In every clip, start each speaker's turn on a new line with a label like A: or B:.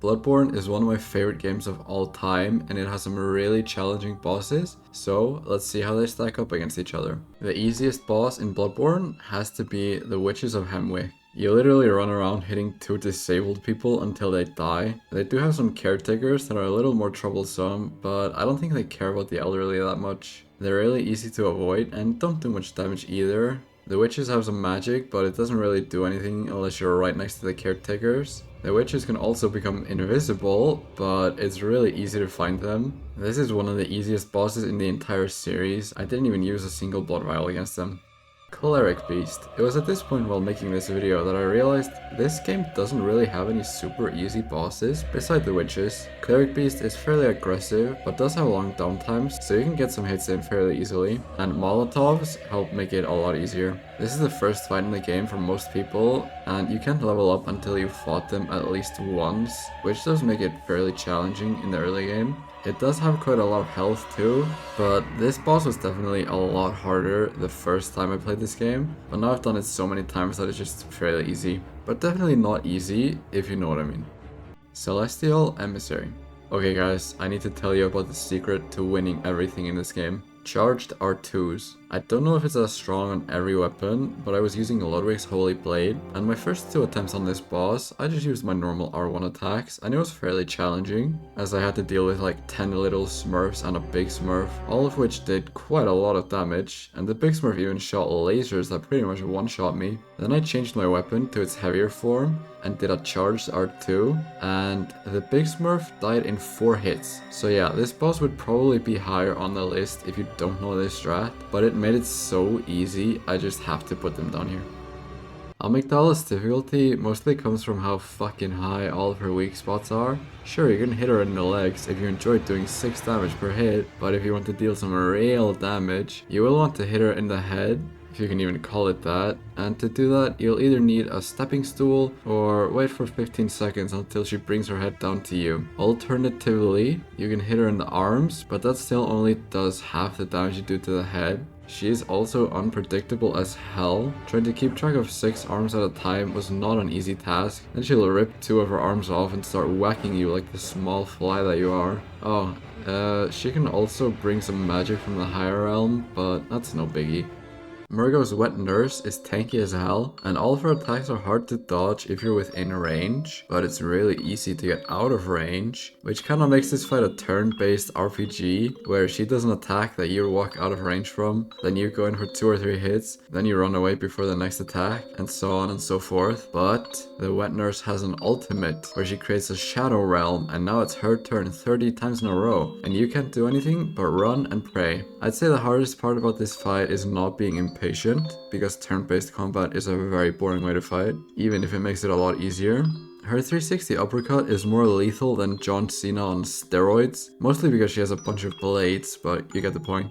A: Bloodborne is one of my favorite games of all time, and it has some really challenging bosses, so let's see how they stack up against each other. The easiest boss in Bloodborne has to be the Witches of Hemwick. You literally run around hitting two disabled people until they die. They do have some caretakers that are a little more troublesome, but I don't think they care about the elderly that much. They're really easy to avoid and don't do much damage either. The witches have some magic, but it doesn't really do anything unless you're right next to the caretakers. The witches can also become invisible, but it's really easy to find them. This is one of the easiest bosses in the entire series. I didn't even use a single blood vial against them. Cleric Beast. It was at this point while making this video that I realized this game doesn't really have any super easy bosses beside the witches. Cleric Beast is fairly aggressive, but does have long downtimes, so you can get some hits in fairly easily, and Molotovs help make it a lot easier. This is the first fight in the game for most people, and you can't level up until you've fought them at least once, which does make it fairly challenging in the early game. It does have quite a lot of health too, but this boss was definitely a lot harder the first time I played this game, but now I've done it so many times that it's just fairly easy. But definitely not easy, if you know what I mean. Celestial Emissary. Okay guys, I need to tell you about the secret to winning everything in this game. Charged R2s. I don't know if it's as strong on every weapon, but I was using Ludwig's Holy Blade, and my first two attempts on this boss, I just used my normal R1 attacks, and it was fairly challenging, as I had to deal with like 10 little smurfs and a big smurf, all of which did quite a lot of damage, and the big smurf even shot lasers that pretty much one-shot me. Then I changed my weapon to its heavier form, and did a charged R2, and the big smurf died in 4 hits. So yeah, this boss would probably be higher on the list if you don't know this strat, but it made it so easy, I just have to put them down here. Amygdala's difficulty mostly comes from how fucking high all of her weak spots are. Sure, you can hit her in the legs if you enjoy doing 6 damage per hit, but if you want to deal some real damage, you will want to hit her in the head, if you can even call it that, and to do that you'll either need a stepping stool or wait for 15 seconds until she brings her head down to you. Alternatively, you can hit her in the arms, but that still only does half the damage you do to the head. She is also unpredictable as hell. Trying to keep track of 6 arms at a time was not an easy task. Then she'll rip 2 of her arms off and start whacking you like the small fly that you are. She can also bring some magic from the higher realm, but that's no biggie. Murgo's Wet Nurse is tanky as hell, and all of her attacks are hard to dodge if you're within range, but it's really easy to get out of range, which kinda makes this fight a turn-based RPG, where she does an attack that you walk out of range from, then you go in for 2 or 3 hits, then you run away before the next attack, and so on and so forth. But the Wet Nurse has an ultimate, where she creates a Shadow Realm, and now it's her turn 30 times in a row, and you can't do anything but run and pray. I'd say the hardest part about this fight is not being impatient, because turn-based combat is a very boring way to fight, even if it makes it a lot easier. Her 360 uppercut is more lethal than John Cena on steroids, mostly because she has a bunch of blades, but you get the point.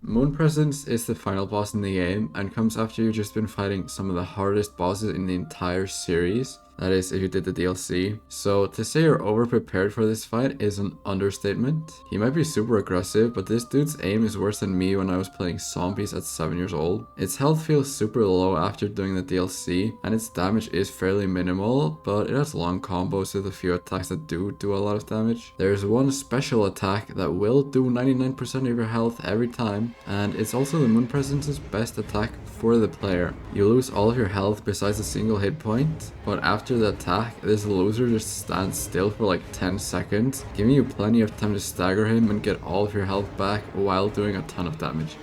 A: Moon Presence is the final boss in the game, and comes after you've just been fighting some of the hardest bosses in the entire series. That is, if you did the DLC. So to say you're over-prepared for this fight is an understatement. He might be super aggressive, but this dude's aim is worse than me when I was playing zombies at 7 years old. Its health feels super low after doing the DLC, and its damage is fairly minimal, but it has long combos with a few attacks that do a lot of damage. There's one special attack that will do 99% of your health every time, and it's also the Moon Presence's best attack for the player. You lose all of your health besides a single hit point, but after the attack, this loser just stands still for like 10 seconds, giving you plenty of time to stagger him and get all of your health back while doing a ton of damage.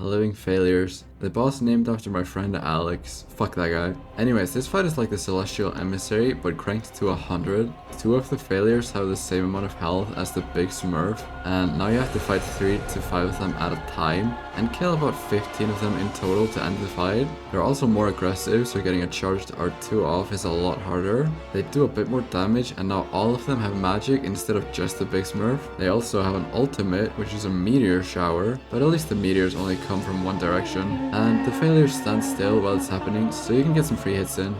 A: Living Failures. The boss named after my friend Alex. Fuck that guy. Anyways, this fight is like the Celestial Emissary, but cranked to 100. 2 of the failures have the same amount of health as the big smurf, and now you have to fight 3 to 5 of them at a time, and kill about 15 of them in total to end the fight. They're also more aggressive, so getting a charged R2 off is a lot harder. They do a bit more damage, and now all of them have magic instead of just the big smurf. They also have an ultimate, which is a meteor shower, but at least the meteors only come from one direction. And the failures stand still while it's happening, so you can get some free hits in.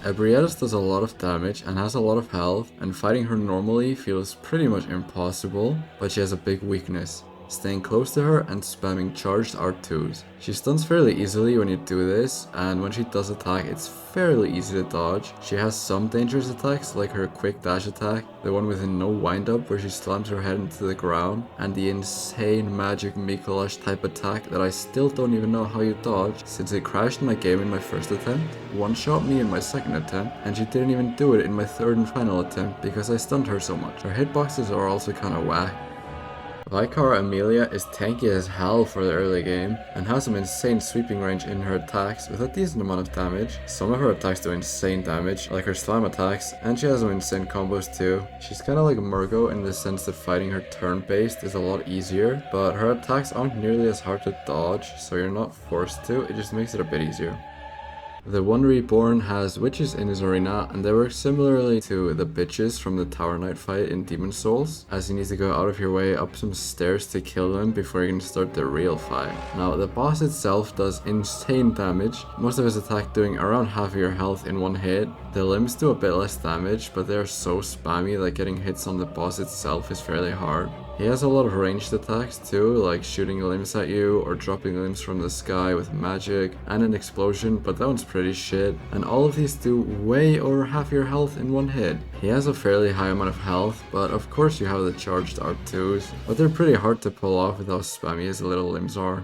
A: Ebrietas does a lot of damage and has a lot of health, and fighting her normally feels pretty much impossible, but she has a big weakness. staying close to her and spamming charged R2s. She stuns fairly easily when you do this, and when she does attack, it's fairly easy to dodge. She has some dangerous attacks, like her quick dash attack, the one with a no wind up where she slams her head into the ground, and the insane magic Micolash type attack that I still don't even know how you dodge, since it crashed my game in my first attempt, one-shot me in my second attempt, and she didn't even do it in my third and final attempt because I stunned her so much. Her hitboxes are also kinda whack. Vicar Amelia is tanky as hell for the early game and has some insane sweeping range in her attacks with a decent amount of damage. Some of her attacks do insane damage, like her slam attacks, and she has some insane combos too. She's kinda like Murgo in the sense that fighting her turn-based is a lot easier, but her attacks aren't nearly as hard to dodge, so you're not forced to, it just makes it a bit easier. The One Reborn has witches in his arena, and they work similarly to the bitches from the Tower Knight fight in Demon Souls, as you need to go out of your way up some stairs to kill them before you can start the real fight. Now, the boss itself does insane damage, most of his attack doing around half of your health in one hit. The limbs do a bit less damage, but they are so spammy that getting hits on the boss itself is fairly hard. He has a lot of ranged attacks too, like shooting limbs at you or dropping limbs from the sky with magic and an explosion, but that one's pretty shit. And all of these do way over half your health in one hit. He has a fairly high amount of health, but of course you have the charged R2s, but they're pretty hard to pull off with how spammy his little limbs are.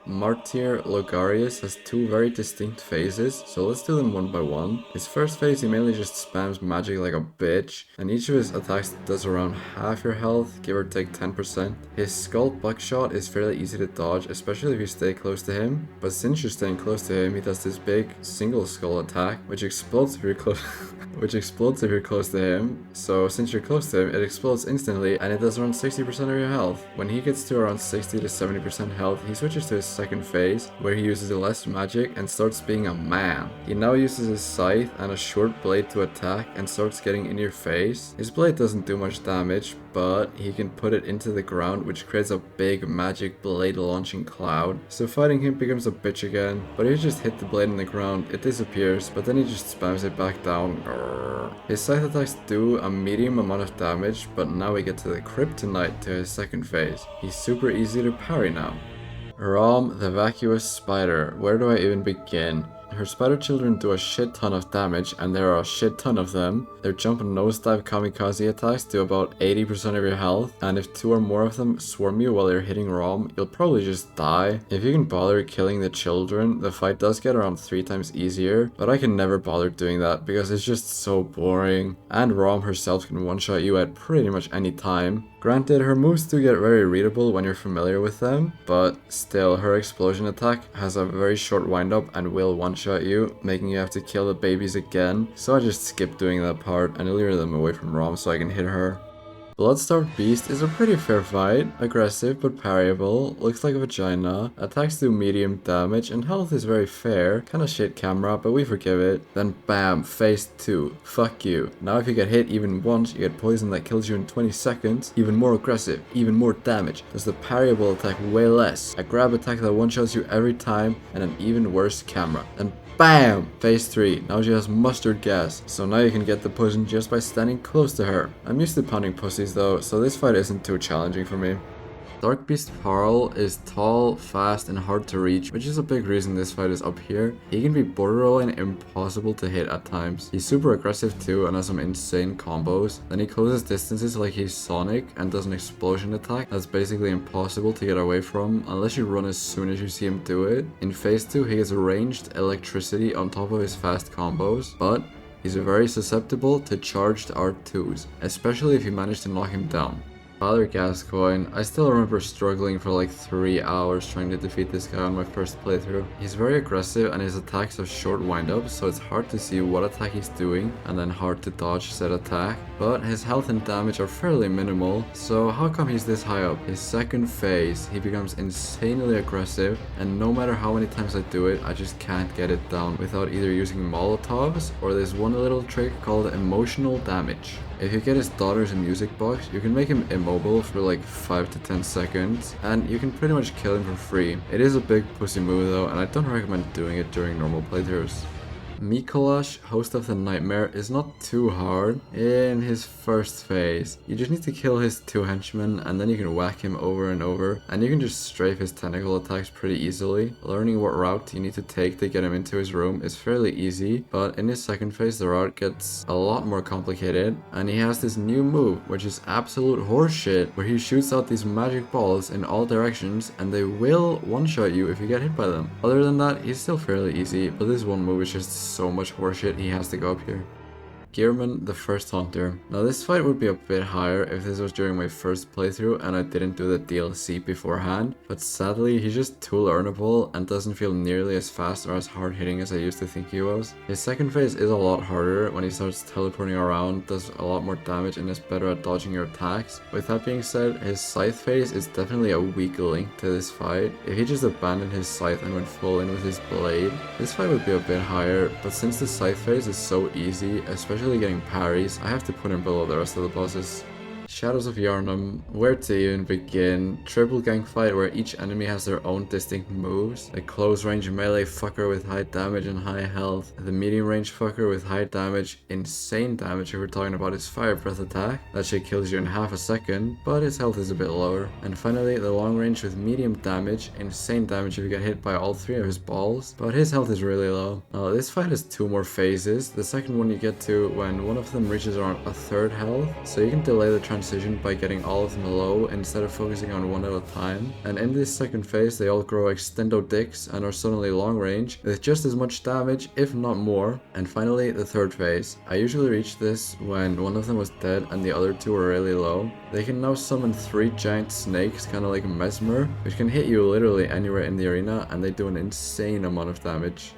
A: Martyr Logarius has two very distinct phases, so let's do them one by one. His first phase, he mainly just spams magic like a bitch, and each of his attacks does around half your health, give or take 10%. His skull buckshot is fairly easy to dodge, especially if you stay close to him, but since you're staying close to him, he does this big single skull attack, which explodes if you're close to him. So since you're close to him, it explodes instantly, and it does around 60% of your health. When he gets to around 60 to 70% health, he switches to his second phase, where he uses less magic and starts being a man. He now uses his scythe and a short blade to attack and starts getting in your face. His blade doesn't do much damage, but he can put it into the ground, which creates a big magic blade launching cloud. So fighting him becomes a bitch again, but if you just hit the blade in the ground, it disappears, but then he just spams it back down. His scythe attacks do a medium amount of damage, but now we get to the kryptonite to his second phase. He's super easy to parry now. Rom, the vacuous spider. Where do I even begin? Her spider children do a shit ton of damage, and there are a shit ton of them. Their jump and nosedive kamikaze attacks do about 80% of your health, and if two or more of them swarm you while you're hitting Rom, you'll probably just die. If you can bother killing the children, the fight does get around 3 times easier, but I can never bother doing that because it's just so boring. And Rom herself can one-shot you at pretty much any time. Granted, her moves do get very readable when you're familiar with them, but still, her explosion attack has a very short wind-up and will one-shot you, making you have to kill the babies again, so I just skip doing that part and lure them away from Rom so I can hit her. Bloodstarved Beast is a pretty fair fight, aggressive but parryable, looks like a vagina, attacks do medium damage, and health is very fair, kinda shit camera, but we forgive it. Then bam, phase 2, fuck you. Now if you get hit even once, you get poison that kills you in 20 seconds, even more aggressive, even more damage, does the parryable attack way less, a grab attack that one-shots you every time, and an even worse camera. And bam! Phase 3. Now she has mustard gas, so now you can get the poison just by standing close to her. I'm used to pounding pussies though, so this fight isn't too challenging for me. Dark Beast Paarl is tall, fast, and hard to reach, which is a big reason this fight is up here. He can be borderline impossible to hit at times. He's super aggressive too and has some insane combos. Then he closes distances like he's Sonic and does an explosion attack that's basically impossible to get away from unless you run as soon as you see him do it. In phase 2 he gets ranged electricity on top of his fast combos, but he's very susceptible to charged R2s, especially if you manage to knock him down. Father Gascoigne, I still remember struggling for like 3 hours trying to defeat this guy on my first playthrough. He's very aggressive and his attacks have short windups, so it's hard to see what attack he's doing and then hard to dodge said attack. But his health and damage are fairly minimal, so how come he's this high up? His second phase, he becomes insanely aggressive, and no matter how many times I do it, I just can't get it down without either using Molotovs or this one little trick called emotional damage. If you get his daughter's music box, you can make him immobile for like 5 to 10 seconds, and you can pretty much kill him for free. It is a big pussy move though, and I don't recommend doing it during normal playthroughs. Micolash, host of the nightmare, is not too hard in his first phase. You just need to kill his 2 henchmen and then you can whack him over and over, and you can just strafe his tentacle attacks pretty easily. Learning what route you need to take to get him into his room is fairly easy, but in his second phase the route gets a lot more complicated, and he has this new move which is absolute horseshit, where he shoots out these magic balls in all directions and they will one-shot you if you get hit by them. Other than that, he's still fairly easy, but this one move is just so much horseshit, he has to go up here. Gearman, the first hunter. Now this fight would be a bit higher if this was during my first playthrough and I didn't do the DLC beforehand, but sadly he's just too learnable and doesn't feel nearly as fast or as hard hitting as I used to think he was. His second phase is a lot harder when he starts teleporting around, does a lot more damage and is better at dodging your attacks. With that being said, his scythe phase is definitely a weak link to this fight. If he just abandoned his scythe and went full in with his blade, this fight would be a bit higher, but since the scythe phase is so easy, especially getting parries, I have to put him below the rest of the bosses. Shadows of Yharnam, where to even begin? Triple gang fight where each enemy has their own distinct moves. The close range melee fucker with high damage and high health. The medium range fucker with high damage, insane damage if we're talking about his fire breath attack. That shit kills you in half a second, but his health is a bit lower. And finally the long range with medium damage, insane damage if you get hit by all 3 of his balls, but his health is really low. Now this fight has 2 more phases. The second one you get to when one of them reaches around a third health, so you can delay the transition by getting all of them low instead of focusing on one at a time. And in this second phase they all grow extendo dicks and are suddenly long range with just as much damage, if not more. And finally the third phase. I usually reach this when one of them was dead and the other 2 were really low. They can now summon 3 giant snakes, kinda like Mesmer, which can hit you literally anywhere in the arena and they do an insane amount of damage.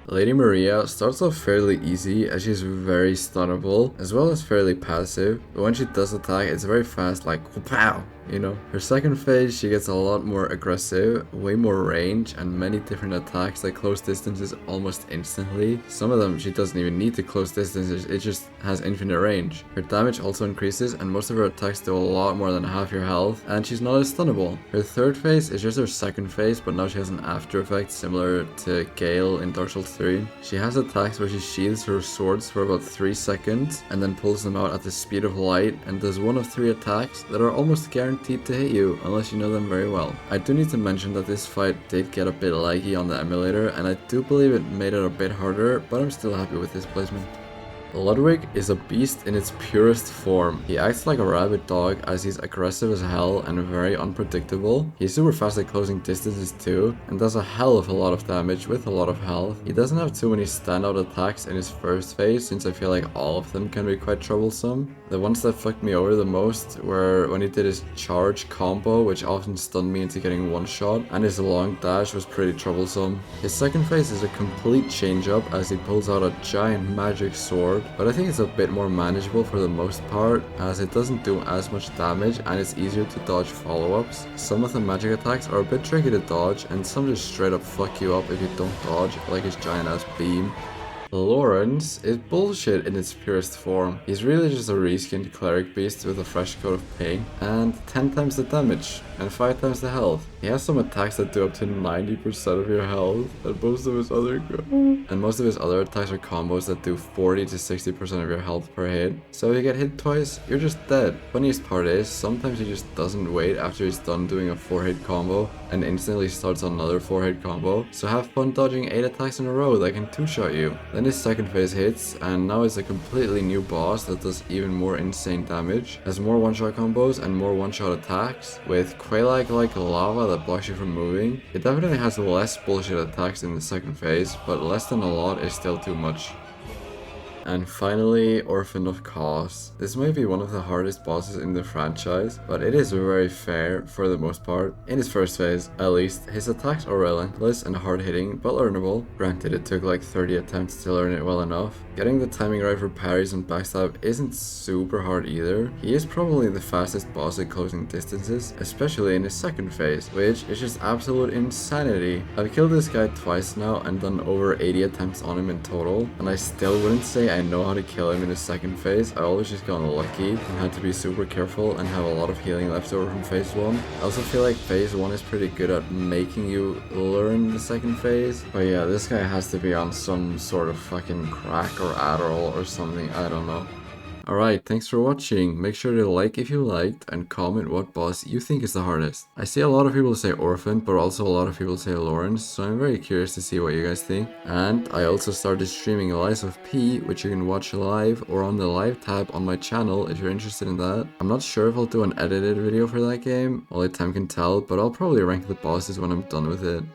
A: Lady Maria starts off fairly easy as she's very stunnable as well as fairly passive, but when she does attack it's very fast, like pow, you know. Her second phase she gets a lot more aggressive, way more range and many different attacks that close distances almost instantly. Some of them she doesn't even need to close distances, it just has infinite range. Her damage also increases and most of her attacks do a lot more than half your health, and she's not as stunnable. Her third phase is just her second phase, but now she has an after effect similar to Gale in Dark Souls 3. She has attacks where she sheathes her swords for about 3 seconds and then pulls them out at the speed of light and does 1 of 3 attacks that are almost guaranteed to hit you unless you know them very well. I do need to mention that this fight did get a bit laggy on the emulator and I do believe it made it a bit harder, but I'm still happy with this placement. Ludwig is a beast in its purest form. He acts like a rabid dog as he's aggressive as hell and very unpredictable. He's super fast at closing distances too and does a hell of a lot of damage with a lot of health. He doesn't have too many standout attacks in his first phase since I feel like all of them can be quite troublesome. The ones that fucked me over the most were when he did his charge combo, which often stunned me into getting one shot, and his long dash was pretty troublesome. His second phase is a complete change up as he pulls out a giant magic sword, but I think it's a bit more manageable for the most part as it doesn't do as much damage and it's easier to dodge follow-ups. Some of the magic attacks are a bit tricky to dodge and some just straight up fuck you up if you don't dodge, like his giant ass beam. Laurence is bullshit in its purest form. He's really just a reskinned cleric beast with a fresh coat of paint and 10 times the damage and 5 times the health. He has some attacks that do up to 90% of your health and most of his other attacks are combos that do 40 to 60% of your health per hit. So if you get hit twice, you're just dead. Funniest part is, sometimes he just doesn't wait after he's done doing a 4-hit combo and instantly starts another 4-hit combo. So have fun dodging 8 attacks in a row that can 2-shot you. Then his second phase hits and now it's a completely new boss that does even more insane damage, has more one-shot combos and more one-shot attacks with Quelaag like lava that blocks you from moving. It definitely has less bullshit attacks in the second phase, but less than a lot is still too much. And finally, Orphan of Cause. This might be one of the hardest bosses in the franchise, but it is very fair for the most part. In his first phase, at least, his attacks are relentless and hard-hitting, but learnable. Granted, it took like 30 attempts to learn it well enough. Getting the timing right for parries and backstab isn't super hard either. He is probably the fastest boss at closing distances, especially in his second phase, which is just absolute insanity. I've killed this guy twice now and done over 80 attempts on him in total, and I still wouldn't say I know how to kill him in the second phase. I always just got unlucky and had to be super careful and have a lot of healing left over from phase 1. I also feel like phase 1 is pretty good at making you learn the second phase. But yeah, this guy has to be on some sort of fucking crack or Adderall or something, I don't know. Alright, thanks for watching. Make sure to like if you liked and comment what boss you think is the hardest. I see a lot of people say Orphan, but also a lot of people say Laurence, so I'm very curious to see what you guys think. And I also started streaming Lies of P, which you can watch live or on the live tab on my channel if you're interested in that. I'm not sure if I'll do an edited video for that game, only time can tell, but I'll probably rank the bosses when I'm done with it.